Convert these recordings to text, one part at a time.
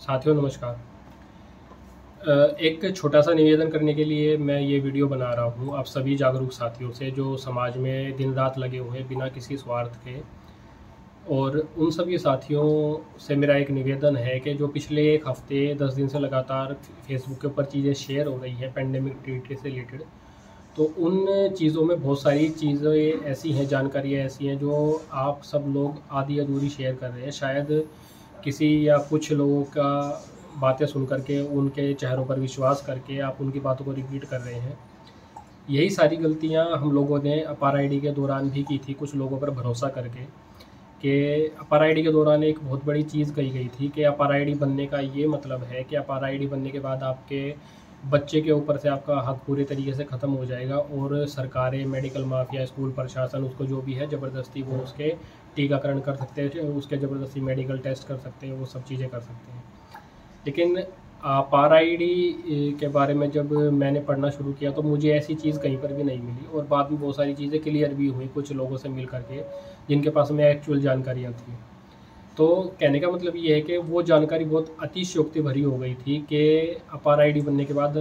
साथियों नमस्कार। एक छोटा सा निवेदन करने के लिए मैं ये वीडियो बना रहा हूँ आप सभी जागरूक साथियों से जो समाज में दिन रात लगे हुए हैं बिना किसी स्वार्थ के। और उन सभी साथियों से मेरा एक निवेदन है कि जो पिछले एक हफ्ते 10 दिन से लगातार फेसबुक के ऊपर चीज़ें शेयर हो रही हैं पेंडेमिक ट्रीटी से रिलेटेड, तो उन चीज़ों में बहुत सारी चीज़ें ऐसी हैं, जानकारियाँ ऐसी हैं जो आप सब लोग आधी अधूरी शेयर कर रहे हैं। शायद किसी या कुछ लोगों का बातें सुन करके उनके चेहरों पर विश्वास करके आप उनकी बातों को रिपीट कर रहे हैं। यही सारी गलतियां हम लोगों ने अपार आईडी के दौरान भी की थी, कुछ लोगों पर भरोसा करके कि अपार आईडी के दौरान एक बहुत बड़ी चीज़ कही गई थी कि अपार आईडी बनने का ये मतलब है कि अपार आईडी बनने के बाद आपके बच्चे के ऊपर से आपका हक पूरे तरीके से ख़त्म हो जाएगा और सरकारें, मेडिकल माफिया, स्कूल प्रशासन उसको जो भी है ज़बरदस्ती वो उसके टीकाकरण कर सकते हैं, उसके ज़बरदस्ती मेडिकल टेस्ट कर सकते हैं, वो सब चीज़ें कर सकते हैं। लेकिन अपार आईडी के बारे में जब मैंने पढ़ना शुरू किया तो मुझे ऐसी चीज़ कहीं पर भी नहीं मिली और बाद में बहुत सारी चीज़ें क्लियर भी हुई कुछ लोगों से मिल करके जिनके पास में एक्चुअल जानकारियाँ थी। तो कहने का मतलब ये है कि वो जानकारी बहुत अतिशयोक्ति भरी हो गई थी कि अपार आईडी बनने के बाद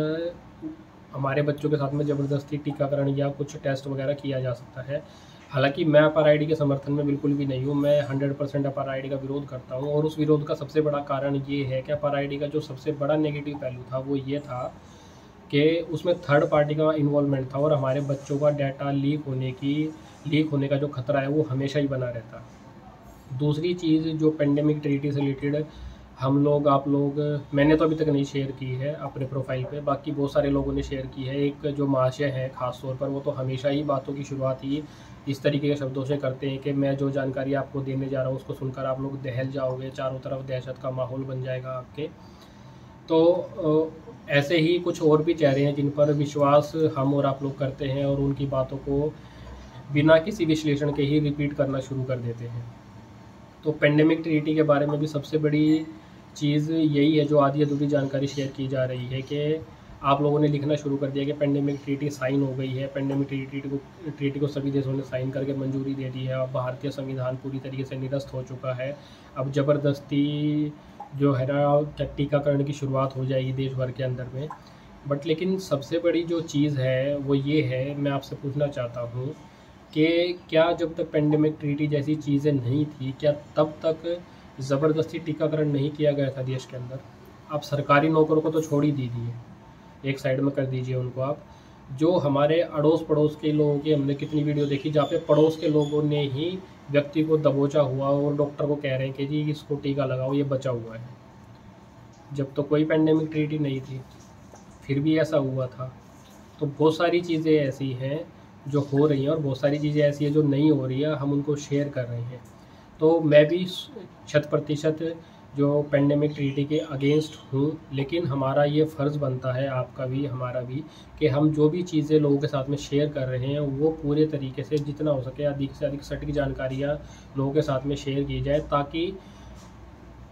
हमारे बच्चों के साथ में ज़बरदस्ती टीकाकरण या कुछ टेस्ट वगैरह किया जा सकता है। हालांकि मैं अपार आईडी के समर्थन में बिल्कुल भी नहीं हूँ, मैं 100% अपार आईडी का विरोध करता हूँ और उस विरोध का सबसे बड़ा कारण ये है कि अपार आईडी का जो सबसे बड़ा नेगेटिव पहलू था वो ये था कि उसमें थर्ड पार्टी का इन्वॉल्वमेंट था और हमारे बच्चों का डाटा लीक होने का जो खतरा है वो हमेशा ही बना रहता। दूसरी चीज़ जो पेंडेमिक ट्रीटी से रिलेटेड हम लोग आप लोग, मैंने तो अभी तक नहीं शेयर की है अपने प्रोफाइल पे, बाकी बहुत सारे लोगों ने शेयर की है। एक जो महाशय है ख़ास तौर पर, वो तो हमेशा ही बातों की शुरुआत ही इस तरीके के शब्दों से करते हैं कि मैं जो जानकारी आपको देने जा रहा हूँ उसको सुनकर आप लोग दहल जाओगे, चारों तरफ दहशत का माहौल बन जाएगा आपके। तो ऐसे ही कुछ और भी चेहरे हैं जिन पर विश्वास हम और आप लोग करते हैं और उनकी बातों को बिना किसी विश्लेषण के ही रिपीट करना शुरू कर देते हैं। तो पेंडेमिक ट्रीटी के बारे में भी सबसे बड़ी चीज़ यही है जो आधी अधूरी जानकारी शेयर की जा रही है कि आप लोगों ने लिखना शुरू कर दिया कि पेंडेमिक ट्रीटी साइन हो गई है, पेंडेमिक ट्रीटी को सभी देशों ने साइन करके मंजूरी दे दी है। अब भारतीय संविधान पूरी तरीके से निरस्त हो चुका है। अब ज़बरदस्ती जो है ना टीकाकरण की शुरुआत हो जाएगी देश भर के अंदर में। बट लेकिन सबसे बड़ी जो चीज़ है वो ये है, मैं आपसे पूछना चाहता हूँ कि क्या जब तक पेंडेमिक ट्रीटी जैसी चीज़ें नहीं थी, क्या तब तक ज़बरदस्ती टीकाकरण नहीं किया गया था देश के अंदर? आप सरकारी नौकरों को तो छोड़ ही दीजिए, एक साइड में कर दीजिए उनको। आप जो हमारे अड़ोस पड़ोस के लोगों की हमने कितनी वीडियो देखी जहाँ पे पड़ोस के लोगों ने ही व्यक्ति को दबोचा हुआ और डॉक्टर को कह रहे हैं कि जी इसको टीका लगाओ, ये बचा हुआ है, जब तो कोई पेंडेमिक ट्रीटी नहीं थी, फिर भी ऐसा हुआ था। तो बहुत सारी चीज़ें ऐसी हैं जो हो रही हैं और बहुत सारी चीज़ें ऐसी हैं जो नहीं हो रही है, हम उनको शेयर कर रहे हैं। तो मैं भी 100% जो पेंडेमिक ट्रीटी के अगेंस्ट हूँ, लेकिन हमारा ये फ़र्ज़ बनता है, आपका भी हमारा भी, कि हम जो भी चीज़ें लोगों के साथ में शेयर कर रहे हैं वो पूरे तरीके से जितना हो सके अधिक से अधिक सटीक जानकारियाँ लोगों के साथ में शेयर की जाए। ताकि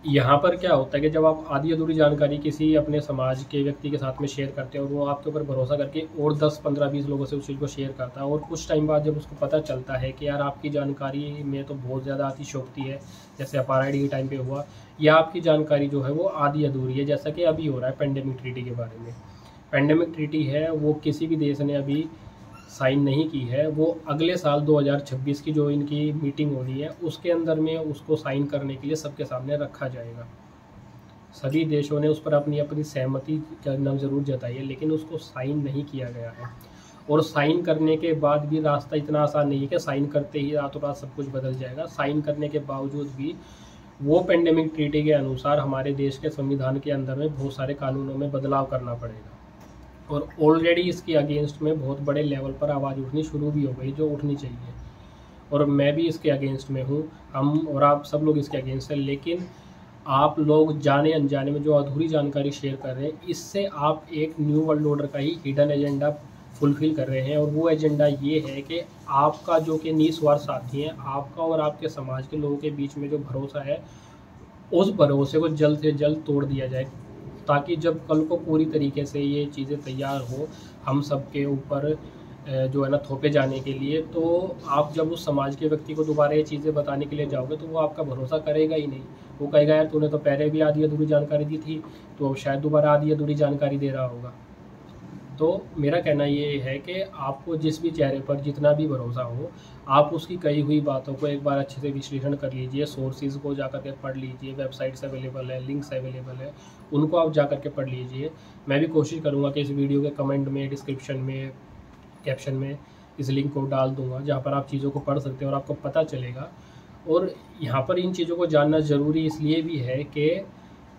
यहाँ पर क्या होता है कि जब आप आधी अधूरी जानकारी किसी अपने समाज के व्यक्ति के साथ में शेयर करते हैं और वो आपके ऊपर भरोसा करके और 10, 15, 20 लोगों से उस चीज़ को शेयर करता है और कुछ टाइम बाद जब उसको पता चलता है कि यार आपकी जानकारी में तो बहुत ज़्यादा अतिशयोक्ति है, जैसे अपार आईडी के टाइम पे हुआ, या आपकी जानकारी जो है वो आधी अधूरी है, जैसा कि अभी हो रहा है पेंडेमिक ट्रीटी के बारे में। पेंडेमिक ट्रीटी है वो किसी भी देश ने अभी साइन नहीं की है, वो अगले साल 2026 की जो इनकी मीटिंग होनी है उसके अंदर में उसको साइन करने के लिए सबके सामने रखा जाएगा। सभी देशों ने उस पर अपनी अपनी सहमति करना ज़रूर जताई है, लेकिन उसको साइन नहीं किया गया है। और साइन करने के बाद भी रास्ता इतना आसान नहीं है कि साइन करते ही रातों रात सब कुछ बदल जाएगा। साइन करने के बावजूद भी वो पेंडेमिक ट्रीटी के अनुसार हमारे देश के संविधान के अंदर में बहुत सारे कानूनों में बदलाव करना पड़ेगा और ऑलरेडी इसके अगेंस्ट में बहुत बड़े लेवल पर आवाज़ उठनी शुरू भी हो गई, जो उठनी चाहिए। और मैं भी इसके अगेंस्ट में हूँ, हम और आप सब लोग इसके अगेंस्ट हैं। लेकिन आप लोग जाने अनजाने में जो अधूरी जानकारी शेयर कर रहे हैं, इससे आप एक न्यू वर्ल्ड ऑर्डर का ही हिडन एजेंडा फुलफिल कर रहे हैं। और वो एजेंडा ये है कि आपका जो कि निस्वार्थ साथी है, आपका और आपके समाज के लोगों के बीच में जो भरोसा है, उस भरोसे को जल्द से जल्द तोड़ दिया जाए, ताकि जब कल को पूरी तरीके से ये चीज़ें तैयार हो हम सब के ऊपर जो है ना थोपे जाने के लिए, तो आप जब उस समाज के व्यक्ति को दोबारा ये चीज़ें बताने के लिए जाओगे तो वो आपका भरोसा करेगा ही नहीं। वो कहेगा यार तूने तो पहले भी आधी अधूरी जानकारी दी थी, तो अब शायद दोबारा आधी अधूरी जानकारी दे रहा होगा। तो मेरा कहना ये है कि आपको जिस भी चेहरे पर जितना भी भरोसा हो, आप उसकी कही हुई बातों को एक बार अच्छे से विश्लेषण कर लीजिए, सोर्सेज को जा कर के पढ़ लीजिए, वेबसाइट्स अवेलेबल है, लिंक्स अवेलेबल है, उनको आप जा कर के पढ़ लीजिए। मैं भी कोशिश करूँगा कि इस वीडियो के कमेंट में, डिस्क्रिप्शन में, कैप्शन में इस लिंक को डाल दूँगा, जहाँ पर आप चीज़ों को पढ़ सकते हैं और आपको पता चलेगा। और यहाँ पर इन चीज़ों को जानना ज़रूरी इसलिए भी है कि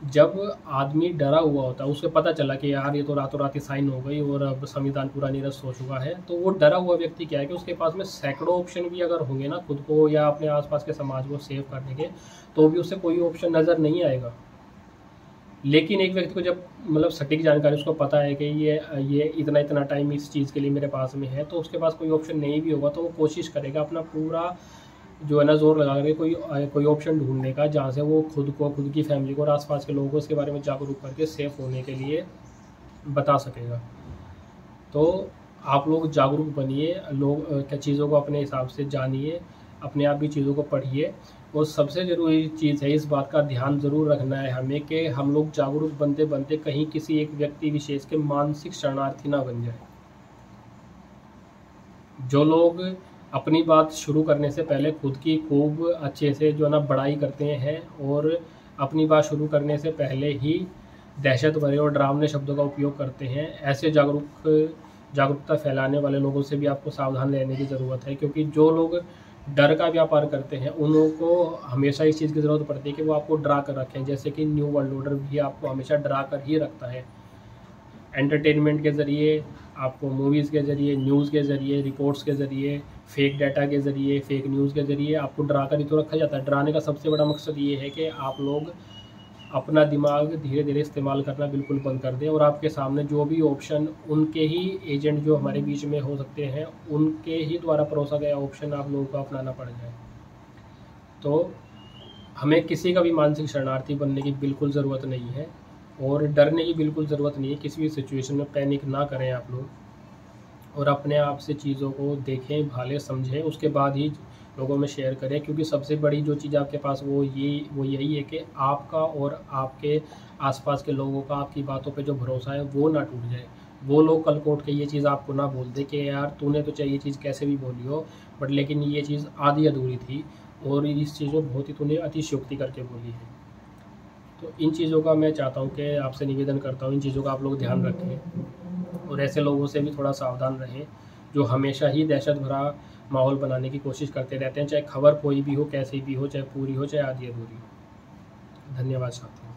जब आदमी डरा हुआ होता है, उसे पता चला कि यार ये तो रातों रात ही साइन हो गई और अब संविधान पूरा निरस्त हो चुका है, तो वो डरा हुआ व्यक्ति क्या है कि उसके पास में सैकड़ों ऑप्शन भी अगर होंगे ना खुद को या अपने आसपास के समाज को सेव करने के, तो भी उसे कोई ऑप्शन नज़र नहीं आएगा। लेकिन एक व्यक्ति को जब मतलब सटीक जानकारी उसको पता है कि ये इतना इतना टाइम इस चीज़ के लिए मेरे पास में है, तो उसके पास कोई ऑप्शन नहीं भी होगा तो वो कोशिश करेगा अपना पूरा जो है ना जोर लगा करके कोई ऑप्शन ढूंढने का, जहाँ से वो खुद को, खुद की फैमिली को और आसपास के लोगों को इसके बारे में जागरूक करके सेफ होने के लिए बता सकेगा। तो आप लोग जागरूक बनिए, लोग क्या चीज़ों को अपने हिसाब से जानिए, अपने आप भी चीज़ों को पढ़िए। और सबसे ज़रूरी चीज़ है, इस बात का ध्यान ज़रूर रखना है हमें कि हम लोग जागरूक बनते बनते कहीं किसी एक व्यक्ति विशेष के मानसिक शरणार्थी ना बन जाए। जो लोग अपनी बात शुरू करने से पहले खुद की खूब अच्छे से जो है ना बड़ाई करते हैं और अपनी बात शुरू करने से पहले ही दहशत भरे और डरावने शब्दों का उपयोग करते हैं, ऐसे जागरूकता फैलाने वाले लोगों से भी आपको सावधान रहने की ज़रूरत है। क्योंकि जो लोग डर का व्यापार करते हैं उनको हमेशा इस चीज़ की ज़रूरत पड़ती है कि वो आपको डरा कर रखें। जैसे कि न्यू वर्ल्ड ऑर्डर भी आपको हमेशा डरा कर ही रखता है, एंटरटेनमेंट के ज़रिए, आपको मूवीज़ के ज़रिए, न्यूज़ के ज़रिए, रिपोर्ट्स के ज़रिए, फेक डाटा के ज़रिए, फेक न्यूज़ के ज़रिए आपको डरा कर ही तो रखा जाता है। डराने का सबसे बड़ा मकसद ये है कि आप लोग अपना दिमाग धीरे धीरे इस्तेमाल करना बिल्कुल बंद कर दें और आपके सामने जो भी ऑप्शन उनके ही एजेंट जो हमारे बीच में हो सकते हैं, उनके ही द्वारा परोसा गया ऑप्शन आप लोगों को अपनाना पड़ जाए। तो हमें किसी का भी मानसिक शरणार्थी बनने की बिल्कुल ज़रूरत नहीं है और डरने की बिल्कुल ज़रूरत नहीं है। किसी भी सिचुएशन में पैनिक ना करें आप लोग, और अपने आप से चीज़ों को देखें, भालें, समझें, उसके बाद ही लोगों में शेयर करें। क्योंकि सबसे बड़ी जो चीज़ आपके पास वो यही है कि आपका और आपके आसपास के लोगों का आपकी बातों पे जो भरोसा है वो ना टूट जाए। वो लोग कल को उठ के ये चीज़ आपको ना बोल दे कि यार तूने तो चाहिए चीज़ कैसे भी बोली हो, बट लेकिन ये चीज़ आधी अधूरी थी और इस चीज़ को बहुत ही तूने अतिशयोक्ति करके बोली है। तो इन चीज़ों का मैं चाहता हूँ कि आपसे निवेदन करता हूँ, इन चीज़ों का आप लोग ध्यान रखें और ऐसे लोगों से भी थोड़ा सावधान रहें जो हमेशा ही दहशत भरा माहौल बनाने की कोशिश करते रहते हैं, चाहे खबर कोई भी हो, कैसी भी हो, चाहे पूरी हो, चाहे आधी अधूरी हो। धन्यवाद साथियों।